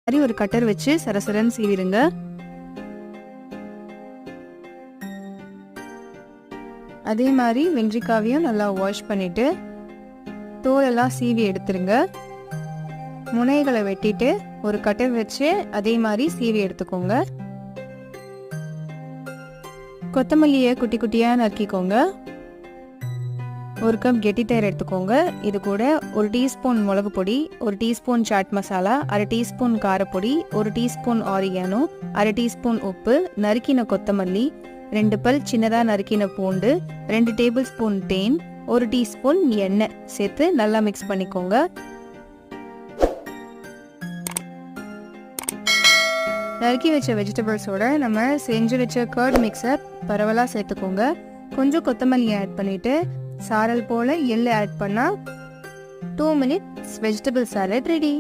மாதிரி ஒரு கட்டர் வச்சு சரசரன்னு சீவிடுங்க. அதே மாதிரி வெள்ளரிக்காவையும் நல்லா வாஷ் பண்ணிட்டு தோலெல்லாம் சீவி எடுத்துருங்க. முனைகளை வெட்டிட்டு ஒரு கட்டர் வச்சு அதே மாதிரி சீவி எடுத்துக்கோங்க. கொத்தமல்லியை குட்டி குட்டியாக நறுக்கிக்கோங்க. ஒரு கப் கெட்டி தயிர் எடுத்துக்கோங்க. இது கூட 1 டீஸ்பூன் மிளகு பொடி, 1 டீஸ்பூன் சாட் மசாலா, 1/2 டீஸ்பூன் காரப்பொடி, 1 டீஸ்பூன் ஆரிகானோ, 1/2 டீஸ்பூன் உப்பு, நறுக்கின கொத்தமல்லி, 2 பல் சின்னதாக நறுக்கின பூண்டு, 2 டேபிள் ஸ்பூன் தேன், 1 டீஸ்பூன் எண்ணெய் சேர்த்து நல்லா மிக்ஸ் பண்ணிக்கோங்க. நறுக்கி வச்ச வெஜிடபிள்ஸோட நம்ம செஞ்சு வச்ச கர்ட் மிக்ஸை பரவலாக சேர்த்துக்கோங்க. கொஞ்சம் கொத்தமல்லி ஆட் பண்ணிவிட்டு சாரல் போல் எள்ளு ஆட் பண்ணால் 2 மினிட்ஸ் வெஜிடபிள் சாலட் ரெடி.